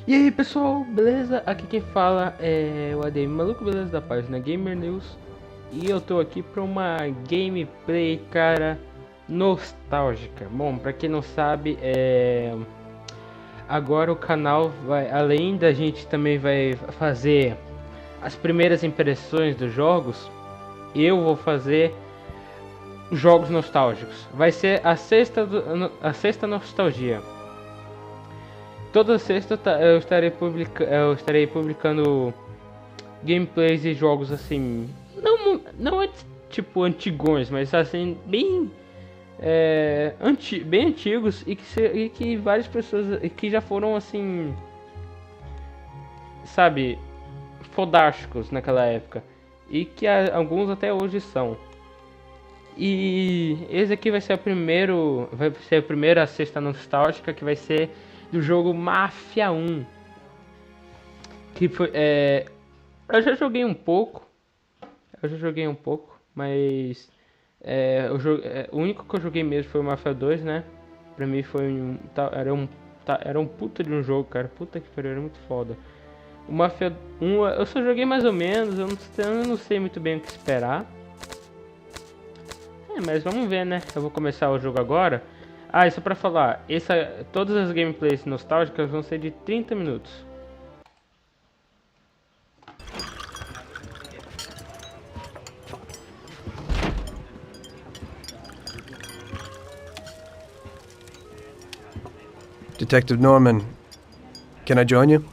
E aí pessoal, beleza? Aqui quem fala é o ADM Malucobeleza da página Gamer News. E eu tô aqui pra uma gameplay, cara, nostálgica. Bom, pra quem não sabe, agora o canal vai, além da gente também vai fazer as primeiras impressões dos jogos, eu vou fazer jogos nostálgicos. Vai ser a sexta nostalgia. Toda sexta eu estarei publicando gameplays de jogos assim, não é tipo antigões, mas assim bem antigos e que várias pessoas que já foram assim, sabe, fodásticos naquela época e que alguns até hoje são. E esse aqui vai ser a primeira sexta nostálgica, que vai ser do jogo Mafia 1. Que foi, eu já joguei um pouco, mas o único que eu joguei mesmo foi o Mafia 2, né? Pra mim foi era um puta de um jogo, cara. Puta que pariu, era muito foda. O Mafia 1 eu só joguei mais ou menos, eu não sei muito bem o que esperar. Mas vamos ver, né? Eu vou começar o jogo agora. Ah, isso pra falar, todas as gameplays nostálgicas vão ser de 30 minutos. Detective Norman, can I join you?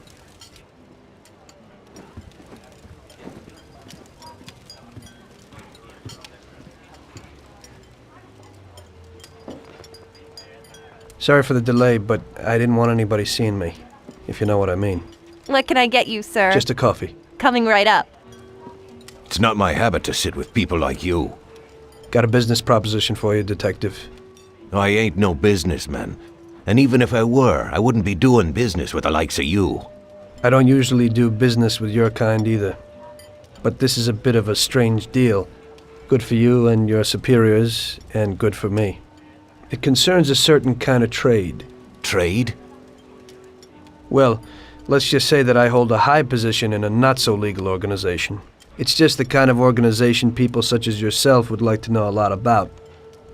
Sorry for the delay, but I didn't want anybody seeing me, if you know what I mean. What can I get you, sir? Just a coffee. Coming right up. It's not my habit to sit with people like you. Got a business proposition for you, Detective. I ain't no businessman. And even if I were, I wouldn't be doing business with the likes of you. I don't usually do business with your kind either. But this is a bit of a strange deal. Good for you and your superiors, and good for me. It concerns a certain kind of trade. Trade? Well, let's just say that I hold a high position in a not-so-legal organization. It's just the kind of organization people such as yourself would like to know a lot about.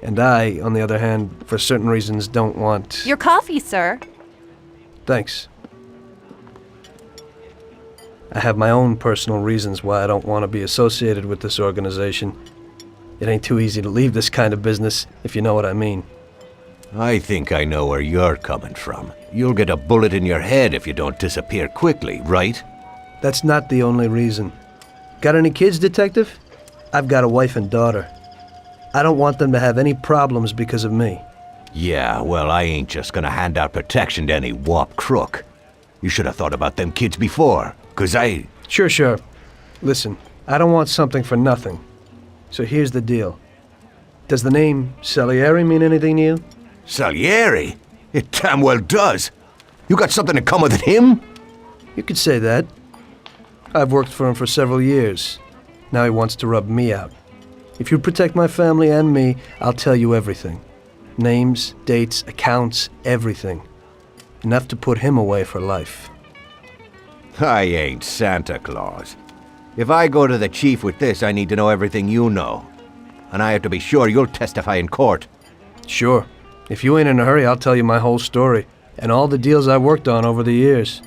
And I, on the other hand, for certain reasons don't want... Your coffee, sir. Thanks. I have my own personal reasons why I don't want to be associated with this organization. It ain't too easy to leave this kind of business, if you know what I mean. I think I know where you're coming from. You'll get a bullet in your head if you don't disappear quickly, right? That's not the only reason. Got any kids, Detective? I've got a wife and daughter. I don't want them to have any problems because of me. Yeah, well, I ain't just gonna hand out protection to any wop crook. You should have thought about them kids before, 'cause I... Sure. Listen, I don't want something for nothing. So here's the deal. Does the name Salieri mean anything to you? Salieri? It damn well does. You got something in common with him? You could say that. I've worked for him for several years. Now he wants to rub me out. If you protect my family and me, I'll tell you everything. Names, dates, accounts, everything. Enough to put him away for life. I ain't Santa Claus. If I go to the chief with this, I need to know everything you know. And I have to be sure you'll testify in court. Sure. If you ain't in a hurry, I'll tell you my whole story. And all the deals I've worked on over the years.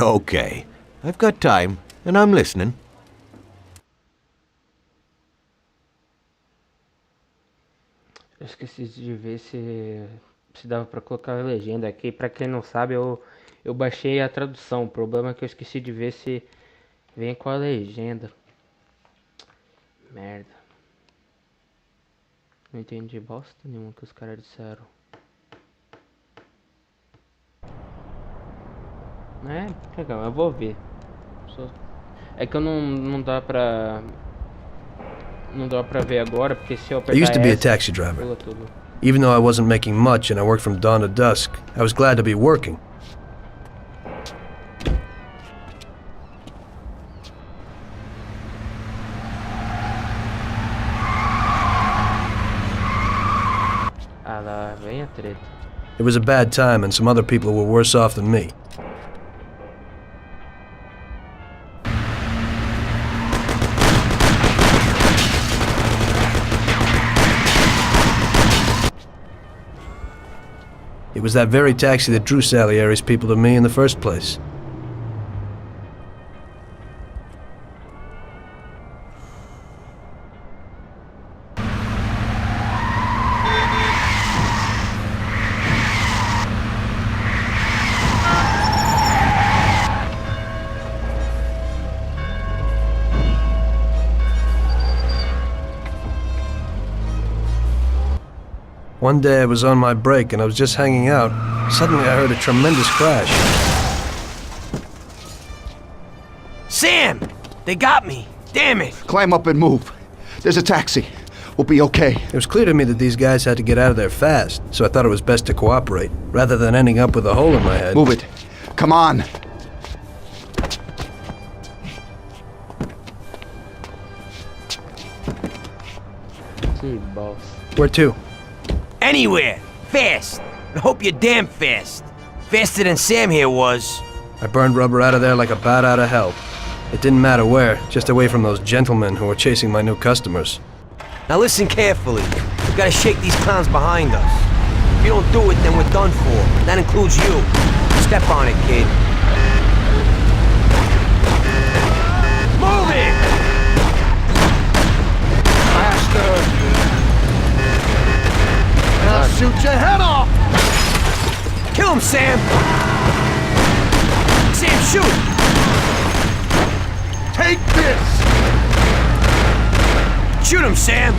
Okay. I've got time, and I'm listening. Eu esqueci de ver se dava pra colocar a legenda aqui. Pra quem não sabe, eu baixei a tradução. O problema é que eu esqueci de ver se vem com a legenda. Merda. Não entendi bosta nenhuma que os caras disseram. Legal, eu vou ver. É que eu não dá pra... Não dá pra ver agora, porque se eu apertar I used to be a S, taxi driver. pula tudo. Even though I wasn't making much and I worked from dawn to dusk, I was glad to be working. Ah lá, vem a treta. It was a bad time and some other people were worse off than me. It was that very taxi that drew Salieri's people to me in the first place. One day I was on my break and I was just hanging out. Suddenly I heard a tremendous crash. Sam! They got me! Damn it! Climb up and move. There's a taxi. We'll be okay. It was clear to me that these guys had to get out of there fast, so I thought it was best to cooperate, rather than ending up with a hole in my head. Move it. Come on. Que bosta. Where to? Anywhere! Fast! I hope you're damn fast. Faster than Sam here was. I burned rubber out of there like a bat out of hell. It didn't matter where, just away from those gentlemen who were chasing my new customers. Now listen carefully. We gotta shake these clowns behind us. If you don't do it, then we're done for. That includes you. Step on it, kid. Move it! Faster! I'll shoot your head off! Kill him, Sam! Sam, shoot! Take this! Shoot him, Sam!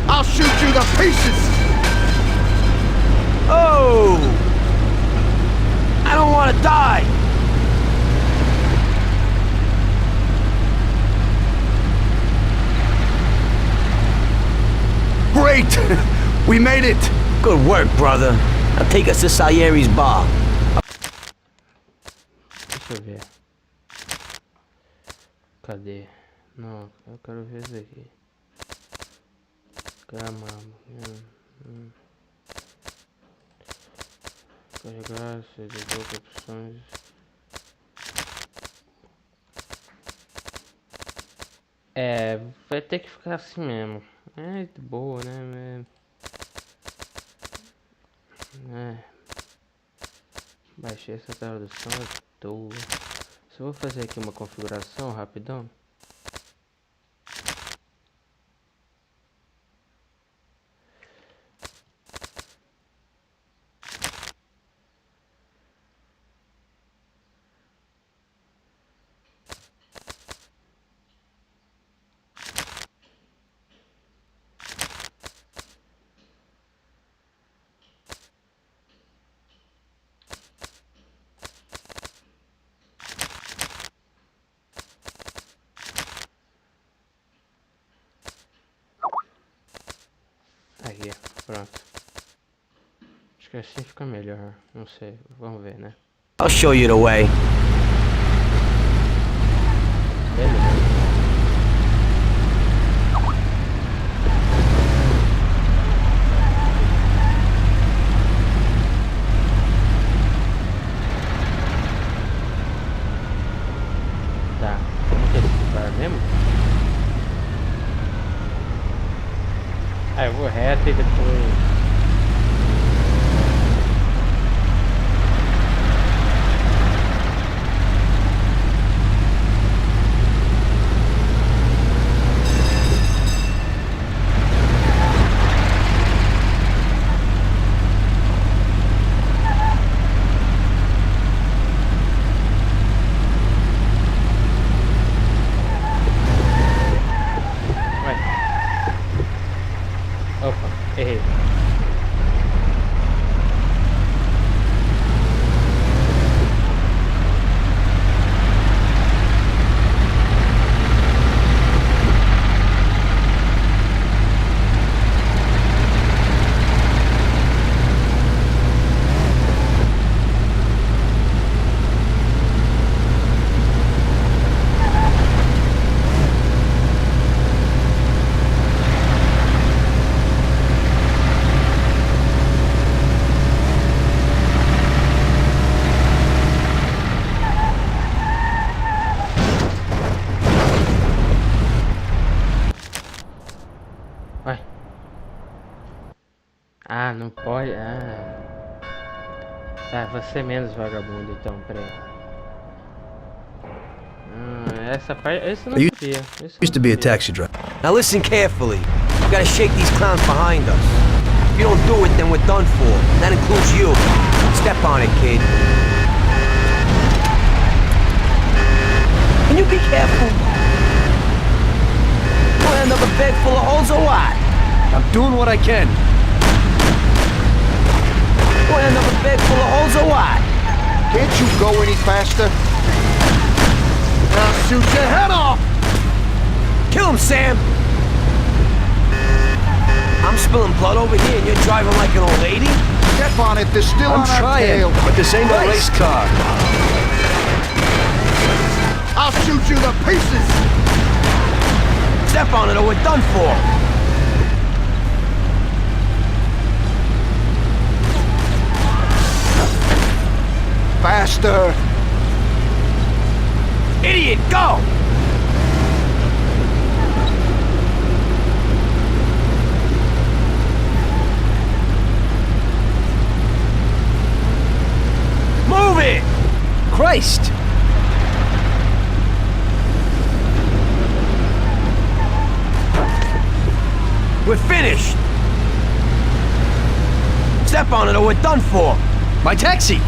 I'll shoot you to pieces! Oh! I don't want to die! Great! We made it! Good work, brother. Now take us to Salieri's bar. Deixa eu ver. Cadê? Não, eu quero ver isso aqui. Carregar, servidor, opções. É, vai ter que ficar assim mesmo. É de boa, né? Baixei essa tradução à toa. Só vou fazer aqui uma configuração rapidão. Aqui, pronto. Acho que assim fica melhor. Não sei, vamos ver, né? I'll show you the way. Beleza. Tá, como que é esse lugar mesmo? Ah, eu vou reto e depois... Opa, errei. Vai. Ah, não pode. Ah. Tá, você é menos vagabundo então, peraí. Essa parte. Esse eu não sabia. Used to be a taxi driver. Now listen carefully. We gotta shake these clowns behind us. If you don't do it, then we're done for. That includes you. Step on it, kid. Can you be careful? You'll end up a bag full of holes or what? I'm doing what I can. You'll end up a bag full of holes or what? Can't you go any faster? I'll shoot your head off! Kill him, Sam! I'm spilling blood over here and you're driving like an old lady? Step on it, they're still I'm on our trying, tail. but this ain't a race car. I'll shoot you to pieces! Step on it or we're done for! Faster! Idiot, go! Move it! Christ! We're finished! Step on it or we're done for! My taxi!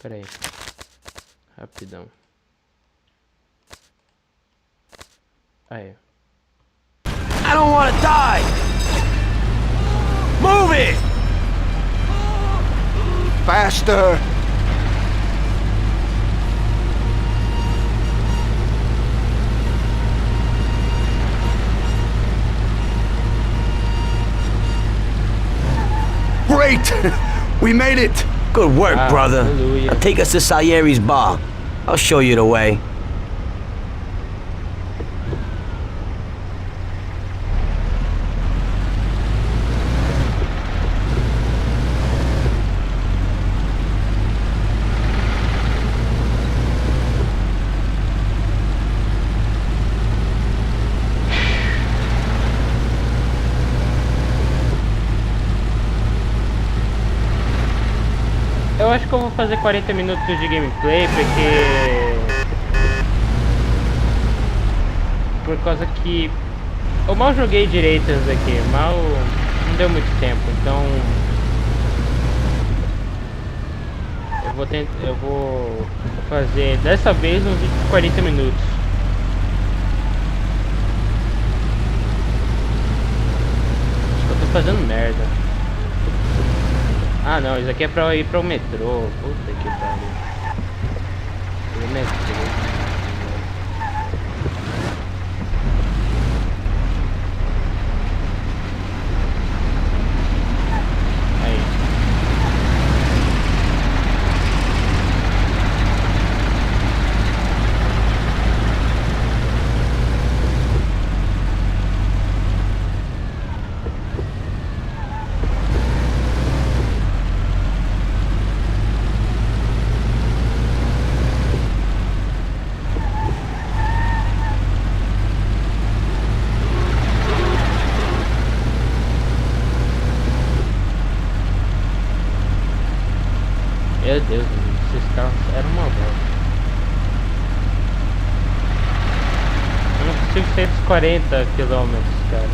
Peraí. Rapidão. Aí. I don't want to die! Move it! Faster! Great! We made it! Good work, brother. Hallelujah. Now take us to Salieri's bar. I'll show you the way. Eu acho que eu vou fazer 40 minutos de gameplay, porque... Por causa que... Eu mal joguei direito isso aqui, mal... Não deu muito tempo, então... Eu vou fazer dessa vez um vídeo de 40 minutos. Acho que eu tô fazendo merda. Ah não, isso aqui é pra ir pro metrô. Puta que pariu. Pro metrô. Aí. Meu Deus, esses carros eram uma bosta. Eu não consigo sair dos 40 quilômetros, cara.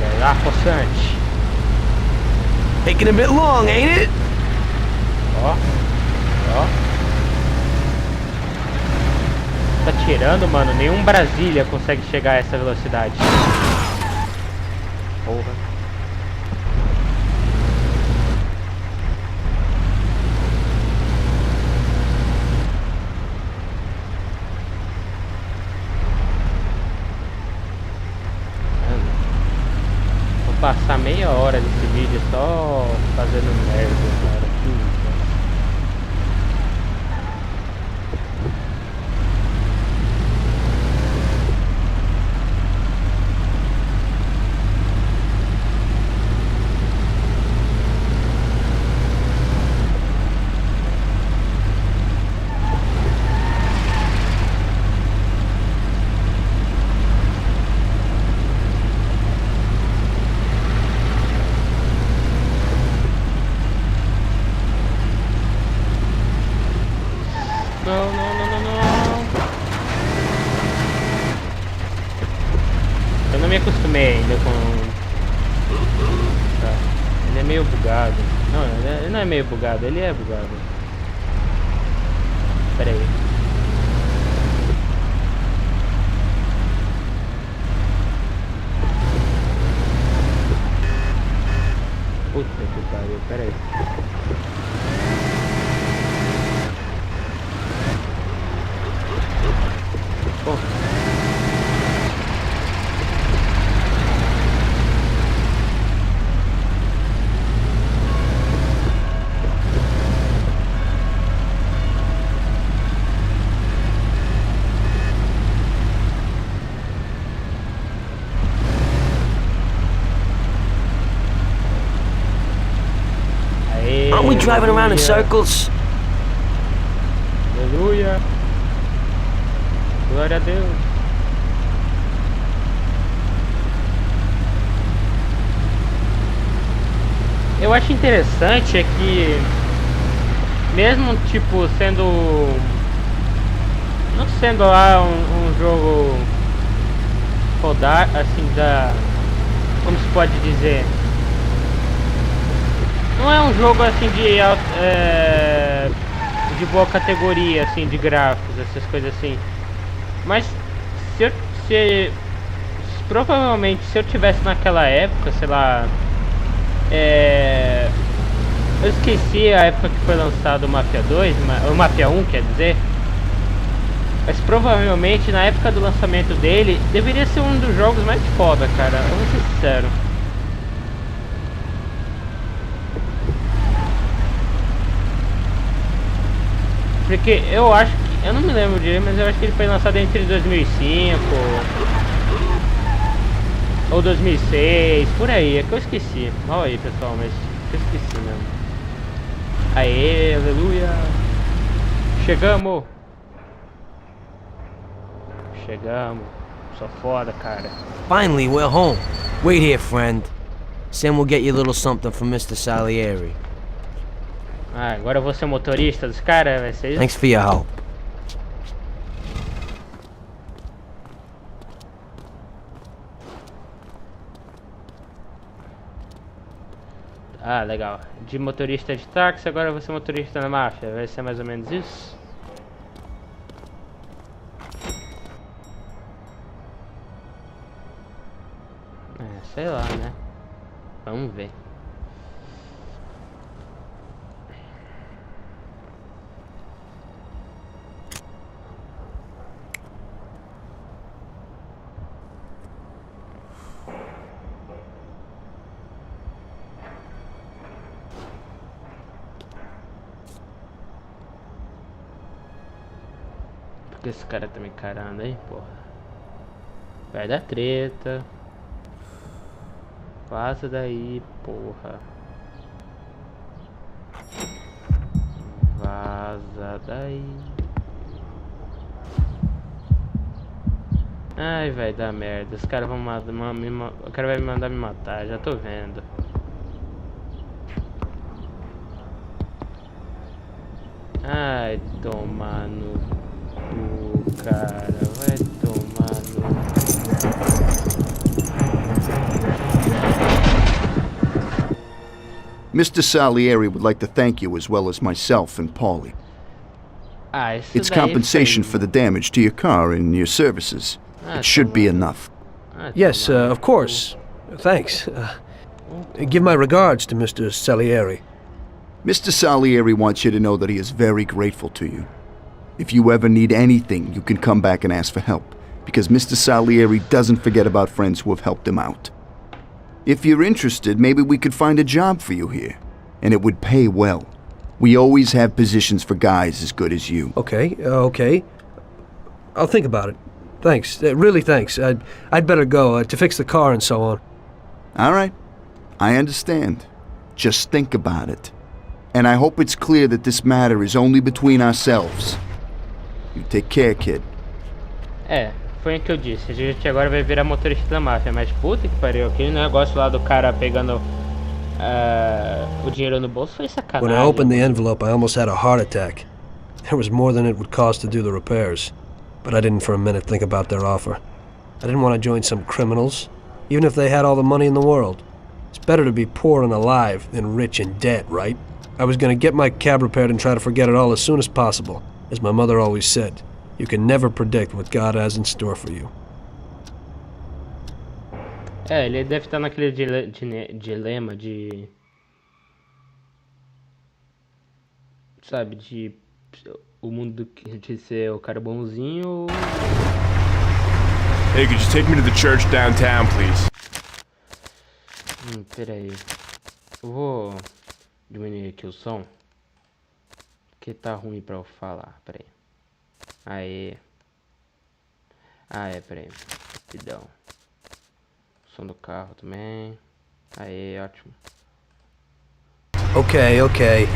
É lá, possante. Taking a bit long, ain't it? Ó. Tá tirando, mano. Nenhum Brasília consegue chegar a essa velocidade. Porra. Passar meia hora hora desse vídeo só fazendo merda, cara. Eu não me acostumei ainda com... Tá. Ele é meio bugado. Não, ele não é meio bugado, ele é bugado. Pera aí. Puta que pariu, pera aí. Pô. Aren't we driving around in circles? Aleluia. Glória a Deus. Eu acho interessante é que mesmo tipo sendo não sendo lá um jogo rodar assim da, como se pode dizer, não é um jogo assim de boa categoria assim de gráficos, essas coisas assim. Mas provavelmente se eu tivesse naquela época, sei lá, eu esqueci a época que foi lançado o Mafia 2, o Mafia 1, quer dizer. Mas provavelmente na época do lançamento dele deveria ser um dos jogos mais foda, cara. Eu vou ser sincero. Porque eu acho que, eu não me lembro direito, mas eu acho que ele foi lançado entre 2005 ou 2006, por aí, é que eu esqueci. Olha aí, pessoal, mas eu esqueci mesmo. Aê, aleluia. Chegamos. Chegamos. Só foda, cara. Finally, we're home. Wait here, friend. Sam will get you a little something from Mr. Salieri. Ah, agora eu vou ser motorista dos caras, vai ser isso? Thanks for your help. Ah, legal. De motorista de táxi, agora eu vou ser motorista na máfia. Vai ser mais ou menos isso? Sei lá, né? Vamos ver. Por que esse cara tá me encarando aí, porra? Vai dar treta. Vaza daí, porra. Vaza daí. Ai, vai dar merda. Os caras vão o cara vai me mandar me matar, já tô vendo. Ai, tomar no cu, cara. Vai tomar no cu. Mr. Salieri would like to thank you as well as myself and Paulie. It's compensation for the damage to your car and your services. It should be enough. Yes, of course. Thanks. Give my regards to Mr. Salieri. Mr. Salieri wants you to know that he is very grateful to you. If you ever need anything, you can come back and ask for help, because Mr. Salieri doesn't forget about friends who have helped him out. If you're interested, maybe we could find a job for you here. And it would pay well. We always have positions for guys as good as you. Okay, okay. I'll think about it. Thanks, really thanks. I'd better go, to fix the car and so on. All right, I understand. Just think about it. And I hope it's clear that this matter is only between ourselves. You take care, kid. Foi o que eu disse. A gente agora vai virar motorista da máfia. Mas puta que pariu, aquele negócio lá do cara pegando o dinheiro no bolso foi sacanagem. When I opened the envelope, I almost had a heart attack. There was more than it would cost to do the repairs. But I didn't for a minute think about their offer. I didn't want to join some criminals, even if they had all the money in the world. It's better to be poor and alive than rich and dead, right? I was going to get my cab repaired and try to forget it all as soon as possible. As my mother always said, you can never predict what God has in store for you. Ele deve estar naquele dilema de... Sabe, de... O mundo de ser o cara bonzinho... Hey, could you take me to the church downtown, please? Peraí. Eu vou diminuir aqui o som. Que tá ruim pra eu falar, peraí. Peraí. Rapidão. Som do carro também. Ótimo. Okay, okay.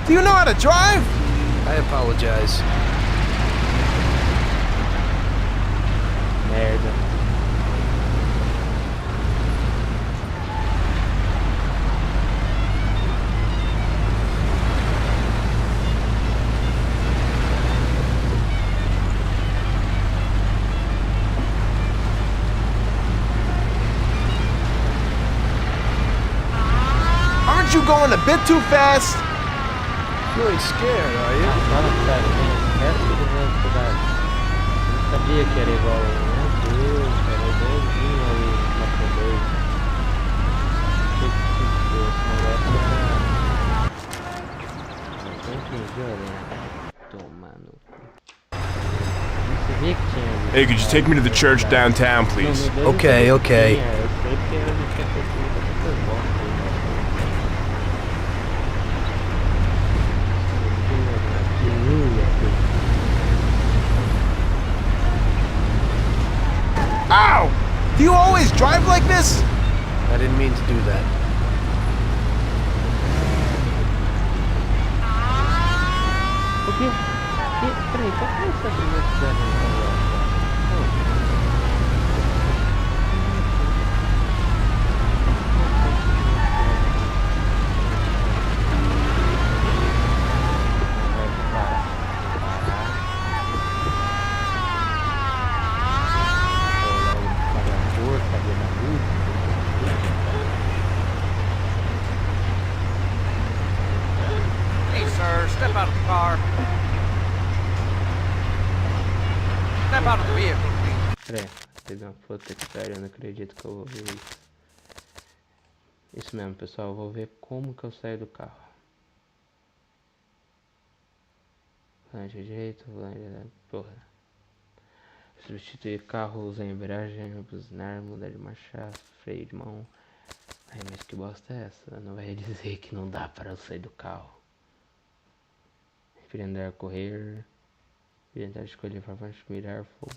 Do you know how to drive? I apologize. Merda. Aren't you going a bit too fast? You ain't scared, are you? Nossa, resto do velocidade. Eu não sabia que era igual. Meu Deus, cara, é igualzinho ao Malucobeleza. Esse negócio era... Bastante violento. Tomando. Não sabia que tinha... Hey, could you take me to the church downtown, please? Okay, okay. Eu sei porque a gente tinha feito muita coisa boa. Ow! Do you always drive like this? I didn't mean to do that. O quê? Peraí, qual que é essa primeira cidade? Hey, sir, step out of the car. Step out of the vehicle, please. Peraí, teve uma puta que pariu, eu não acredito que eu vou ver isso. Isso mesmo, pessoal, eu vou ver como que eu saio do carro. Volante direito, volante direito, porra. Substituir carro, usar embreagem, buzinar, mudar de marcha, freio de mão. Ai, mas que bosta é essa? Não vai dizer que não dá para eu sair do carro. Empreender, correr. Orientar, escolher para baixo, mirar, fogo,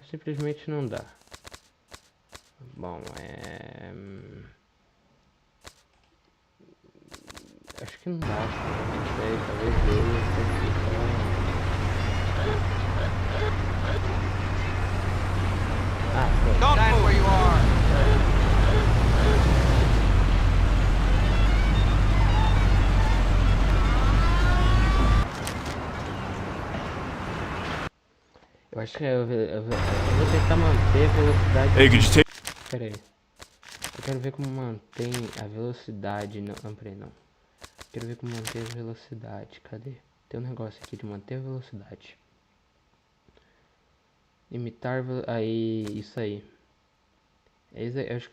simplesmente não dá. Bom, que não dá, não sei, talvez dê, Don't move where you are. eu acho que eu vou tentar manter a velocidade. Hey, could you take... Pera aí. Eu quero ver como mantém a velocidade. Não, peraí, não. Quero ver como manter a velocidade. Cadê? Tem um negócio aqui de manter a velocidade. Imitar... Aí, isso aí.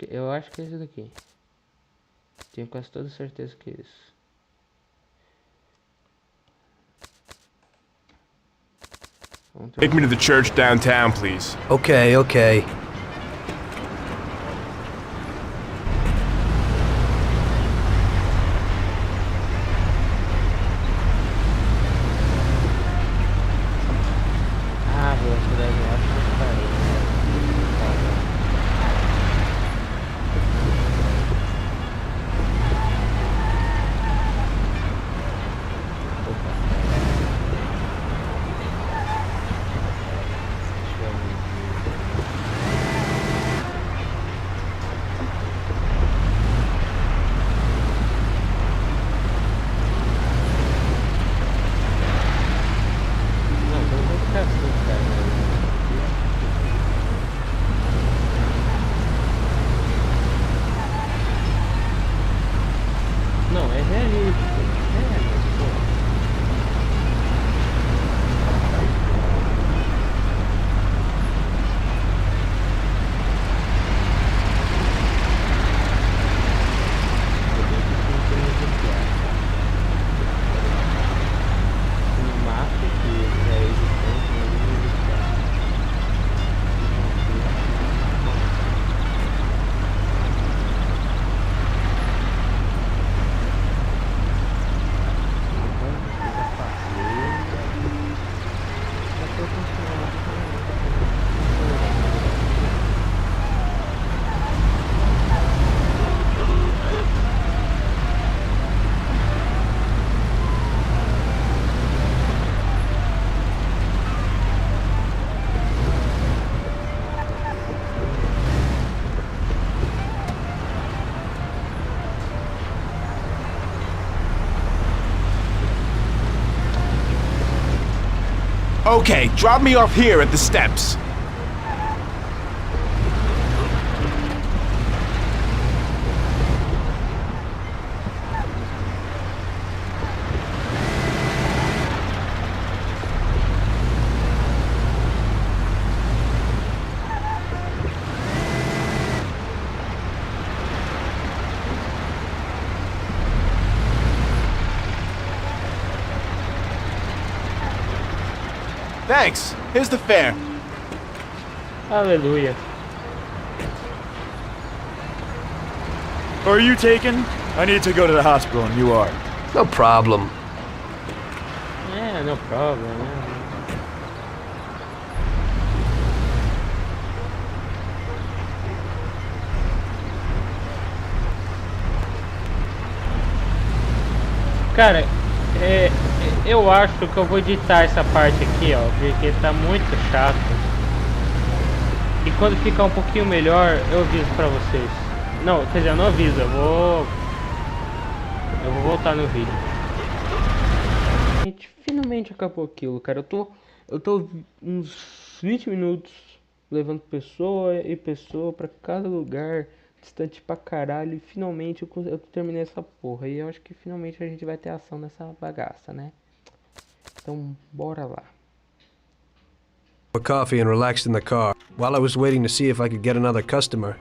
Eu acho que é isso daqui. Tenho quase toda certeza que é isso. Take me to the church downtown, please. Okay, okay. Ah, velocidade eu acho que eu parei. Não, é realístico. Mas, pô. No Mafia, que é existente, mas não existe. Okay, drop me off here at the steps. Thanks. Here's the fare. Aleluia. Are you taken? I need to go to the hospital and you are. No problem. É, no problem, né? Cara, eu acho que eu vou editar essa parte aqui, ó, porque tá muito chato. E quando ficar um pouquinho melhor, eu aviso pra vocês. Não, quer dizer, eu não aviso, eu vou voltar no vídeo. Gente, finalmente acabou aquilo, cara. Eu tô uns 20 minutos levando pessoa e pessoa pra cada lugar, distante pra caralho, e finalmente eu terminei essa porra. E eu acho que finalmente a gente vai ter ação nessa bagaça, né? Então, bora lá. A coffee and relaxed in the car. While I was waiting to see if I could get another customer,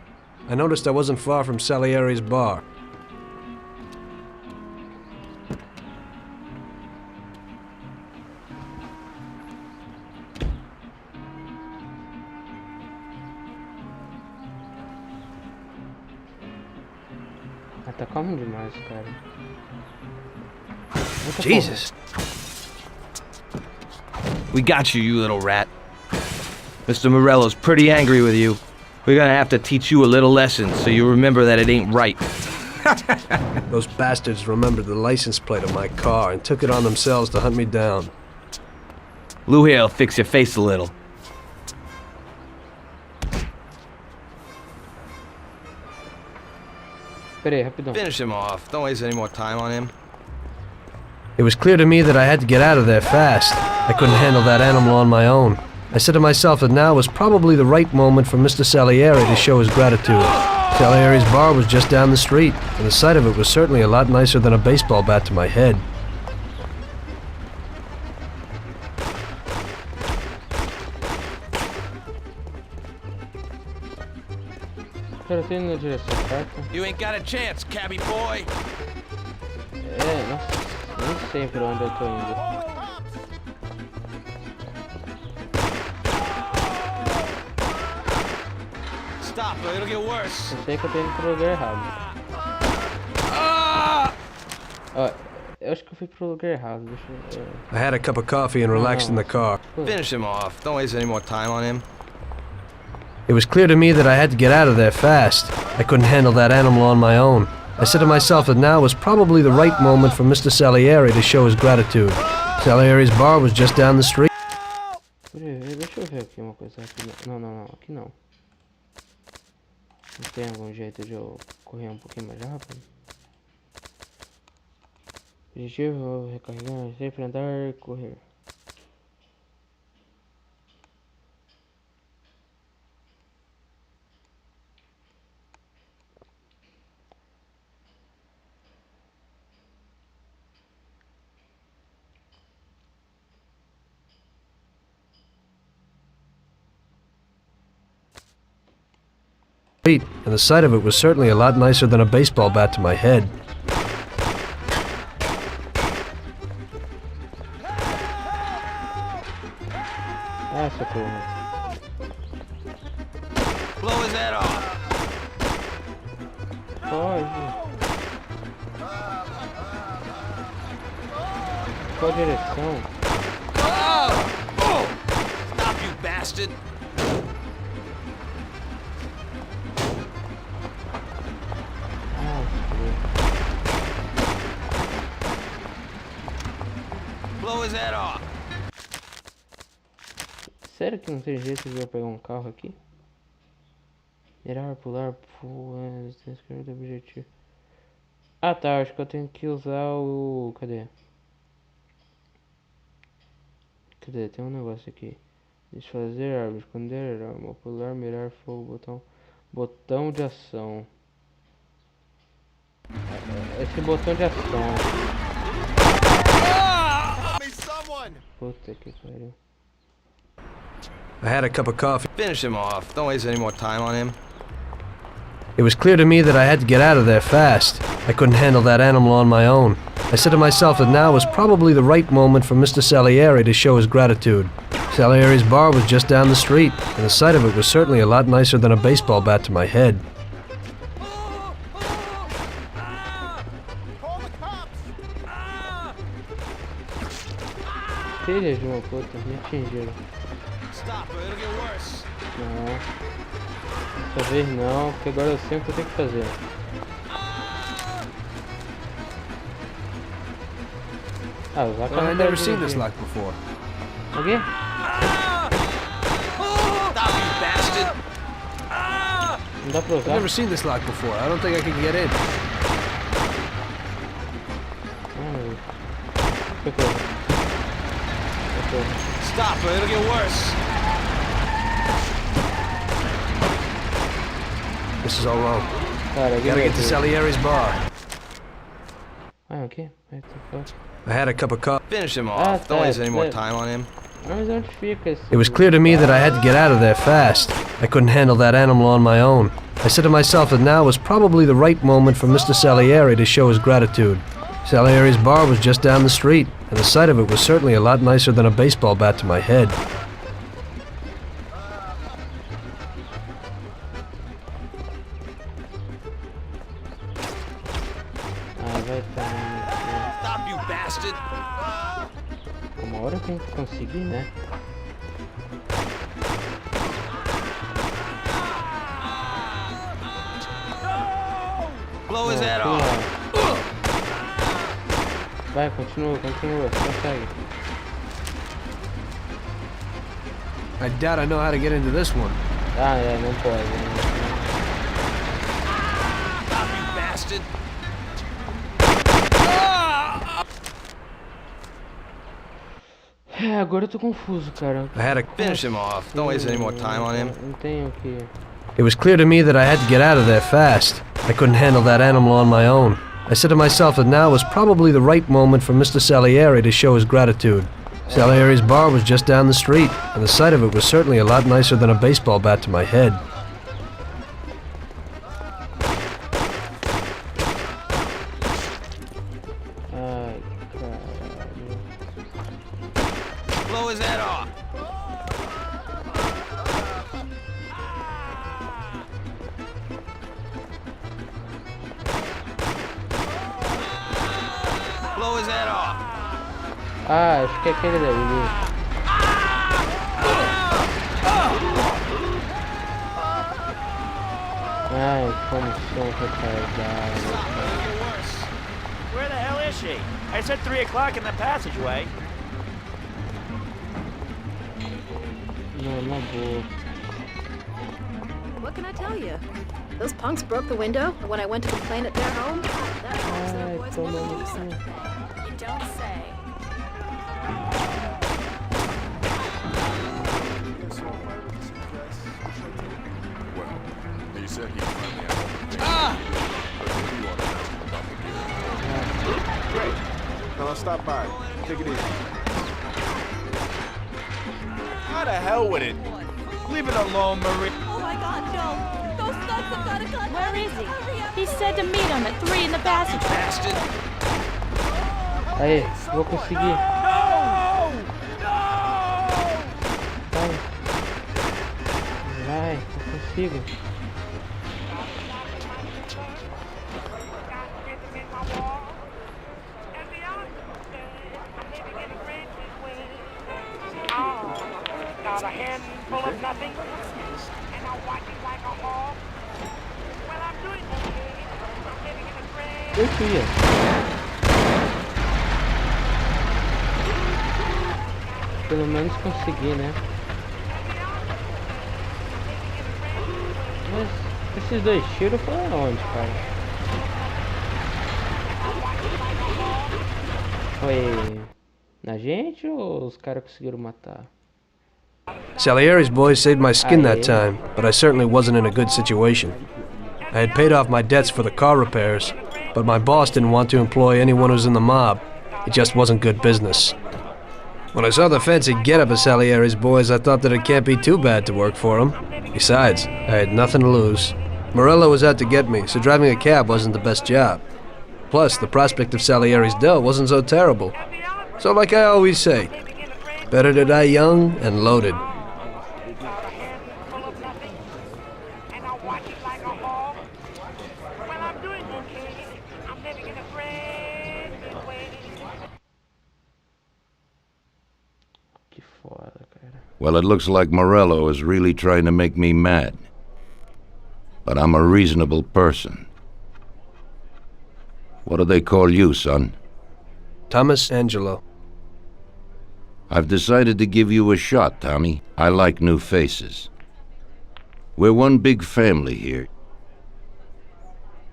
I noticed I wasn't far from Salieri's bar. Ah, tá calmo demais, cara. Jesus. We got you, you little rat. Mr. Morello's pretty angry with you. We're gonna have to teach you a little lesson so you remember that it ain't right. Those bastards remembered the license plate of my car and took it on themselves to hunt me down. Lou here'll fix your face a little. Pera aí, rapidão. Finish him off. Don't waste any more time on him. It was clear to me that I had to get out of there fast. I couldn't handle that animal on my own. I said to myself that now was probably the right moment for Mr. Salieri to show his gratitude. Salieri's bar was just down the street, and the sight of it was certainly a lot nicer than a baseball bat to my head. Cara, tô indo na direção certa. You ain't got a chance, cabby boy. É, nossa, nem sei pra onde eu tô indo. Stop, or it'll get worse. Eu sei que eu tô indo pro lugar errado. Ó, eu acho que eu fui pro lugar errado. Deixa eu... I had a cup of coffee and relaxed in the car. Finish him off. Don't waste any more time on him. It was clear to me that I had to get out of there fast. I couldn't handle that animal on my own. I said to myself that now was probably the right moment for Mr. Salieri to show his gratitude. Salieri's bar was just down the street. Deixa eu ver aqui uma coisa aqui. Não, aqui não. Não tem algum jeito de eu correr um pouquinho mais rápido? Objetivo, recarregar, sempre andar, correr. And the sight of it was certainly a lot nicer than a baseball bat to my head. Ah, socorro. Blow his head off. Pode. Qual direção? Stop, you bastard. Blow his head off. Sério que não tem jeito de eu pegar um carro aqui? Mirar, pular, esquerda, objetivo. Ah tá, acho que eu tenho que usar o... Cadê? Tem um negócio aqui. Desfazer árvore, esconder arma, pular, mirar, fogo, botão de ação. Esse botão de ação. Puta que pariu. I had a cup of coffee. Finish him off. Don't waste any more time on him. It was clear to me that I had to get out of there fast. I couldn't handle that animal on my own. I said to myself that now was probably the right moment for Mr. Salieri to show his gratitude. Salieri's bar was just down the street, and the sight of it was certainly a lot nicer than a baseball bat to my head. Filha de uma puta, me atingiram. Stop, or it'll get worse. Não. Dessa vez não, porque agora eu sei o que eu tenho que fazer. Ah, o vaca I've never seen this lock before. O quê? Stop, you bastard. Não dá pra I've usar? never seen this lock before. I don't think I can get in. Stop, or it'll get worse. This is all wrong. Cara, Gotta get to Salieri's bar. Ah, o quê? What the fuck? I had a cup of coffee. Finish him off. Don't waste any more time on him. Mas onde fica esse... It was clear to me that I had to get out of there fast. I couldn't handle that animal on my own. I said to myself that now was probably the right moment for Mr. Salieri to show his gratitude. Salieri's bar was just down the street, and the sight of it was certainly a lot nicer than a baseball bat to my head. Ah, vai estar... Stop, you bastard. Uma hora eu tenho que conseguir, né? Blow his head off. Vai, continua, consegue. I doubt I know how to get into this one. Ah, não pode. Stop, you bastard. Agora eu tô confuso, cara. I had to Finish him off. Don't waste any more time on him. Não tenho o que... It was clear to me that I had to get out of there fast. I couldn't handle that animal on my own. I said to myself that now was probably the right moment for Mr. Salieri to show his gratitude. Salieri's bar was just down the street, and the sight of it was certainly a lot nicer than a baseball bat to my head. Blow his head off. Blow his head off. Ah, acho que é aquele dali. Ai, como sou retardado. Where the hell is she? I said 3 o'clock in the passageway. Não, na boa. What can I tell you? Those punks broke the window, and when I went to complain at their home, that house and the boys wanted to do something. You don't say. He said he'd find me out. Great. Now let's stop by. Take it easy. How the hell with it? Leave it alone, Marie. Oh my god, no! Those thugs have got a gun! Where is he? He said to meet him at 3 in the passage. Bastard. Aí, vou conseguir. Vai, eu consigo. Got a handful of nothing, and I watch it like a hawk. Well, I'm doing okay. I'm living in a train. Eu fui. Pelo menos consegui, né? Mas esses dois tiros foram aonde, cara? Foi na gente ou os caras conseguiram matar? Salieri's boys saved my skin that time, but I certainly wasn't in a good situation. I had paid off my debts for the car repairs, but my boss didn't want to employ anyone who was in the mob. It just wasn't good business. When I saw the fancy getup of Salieri's boys, I thought that it can't be too bad to work for them. Besides, I had nothing to lose. Morello was out to get me, so driving a cab wasn't the best job. Plus, the prospect of Salieri's dough wasn't so terrible. So like I always say, better to die young and loaded. Well, it looks like Morello is really trying to make me mad. But I'm a reasonable person. What do they call you, son? Thomas Angelo. I've decided to give you a shot, Tommy. I like new faces. We're one big family here.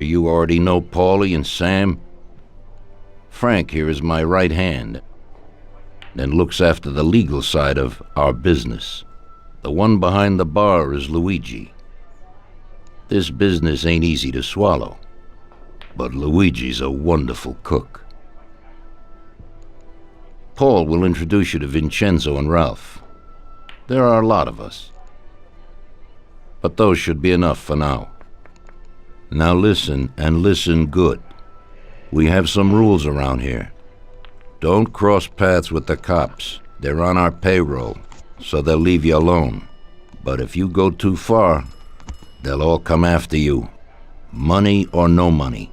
You already know Paulie and Sam. Frank here is my right hand and looks after the legal side of our business. The one behind the bar is Luigi. This business ain't easy to swallow, but Luigi's a wonderful cook. Paul will introduce you to Vincenzo and Ralph. There are a lot of us, but those should be enough for now. Now listen, and listen good. We have some rules around here. Don't cross paths with the cops. They're on our payroll, so they'll leave you alone. But if you go too far, they'll all come after you. Money or no money.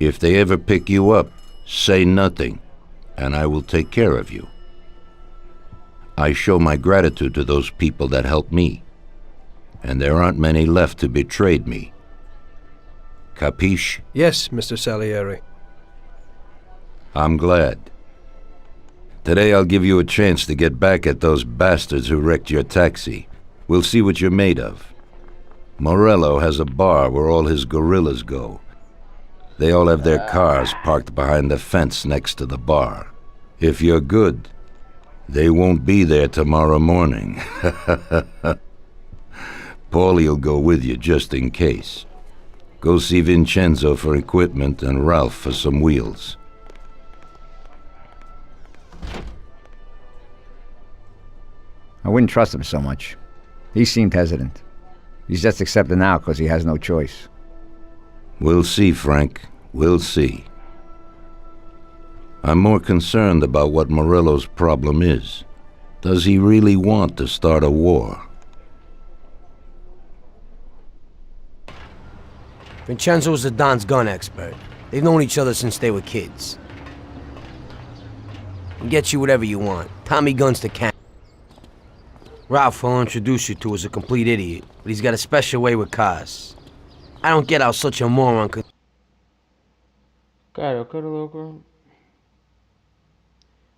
If they ever pick you up, say nothing, and I will take care of you. I show my gratitude to those people that helped me, and there aren't many left who betrayed me. Capiche? Yes, Mr. Salieri. I'm glad. Today I'll give you a chance to get back at those bastards who wrecked your taxi. We'll see what you're made of. Morello has a bar where all his gorillas go. They all have their cars parked behind the fence next to the bar. If you're good, they won't be there tomorrow morning. Paulie'll go with you just in case. Go see Vincenzo for equipment and Ralph for some wheels. I wouldn't trust him so much. He seemed hesitant. He's just accepting now because he has no choice. We'll see, Frank. We'll see. I'm more concerned about what Morello's problem is. Does he really want to start a war? Vincenzo's the Don's gun expert. They've known each other since they were kids. He'll get you whatever you want. Tommy guns to camp. Ralph will introduce you to is a complete idiot, but he's got a special way with cars. I don't get how such a moron could... Cara, eu quero logo...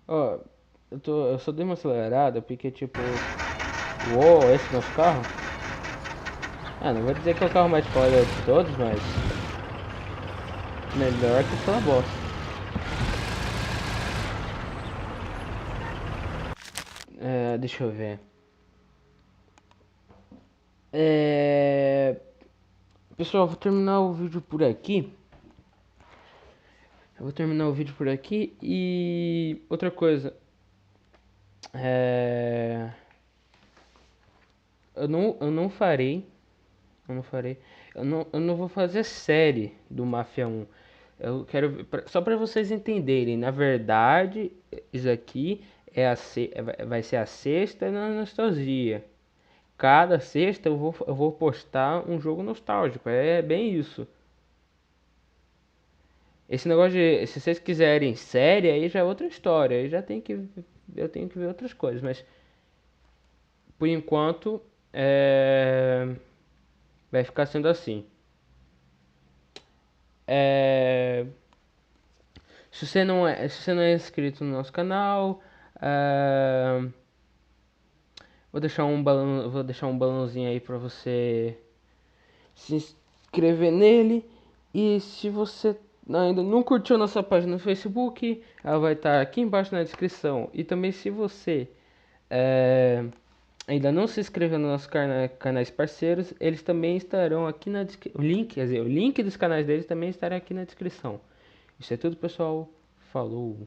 Ó, eu só dei uma acelerada porque, tipo... Uou, esse é nosso carro? Ah, não vou dizer que é o carro mais foda de todos, mas... Melhor que aquela bosta. Deixa eu ver. Pessoal, vou terminar o vídeo por aqui. E outra coisa. Eu não vou fazer série do Mafia 1. Eu quero só para vocês entenderem. Na verdade, isso aqui vai ser a sexta na nostalgia. Cada sexta eu vou postar um jogo nostálgico. É bem isso. Esse negócio de... Se vocês quiserem série, aí já é outra história. Aí eu tenho que ver outras coisas. Mas... Por enquanto... Vai ficar sendo assim. Se você não é inscrito no nosso canal... Vou deixar um balãozinho aí pra você se inscrever nele. E se você ainda não curtiu nossa página no Facebook, ela vai estar aqui embaixo na descrição. E também se você ainda não se inscreveu nos nossos canais parceiros, eles também estarão aqui na descrição. O link dos canais deles também estará aqui na descrição. Isso é tudo, pessoal. Falou!